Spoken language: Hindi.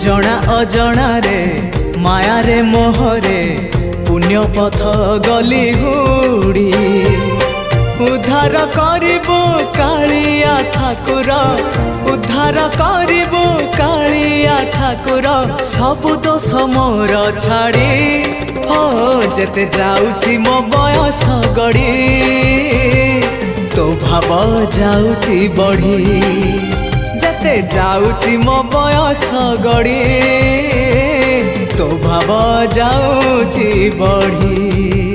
जणा अजणा रे माया रे मोहरे पुण्य पथ गली हुड़ी उद्धार करिबो कालिया ठाकुर उद्धार करिबो कालिया ठाकुर सबु दोष मोर छाड़ी हो जेते जाउची मो बयस गड़ी तो भाव जाउची बढ़ी जेते जाउची मो बयस गड़ी तो भाव जाउची बढ़ी।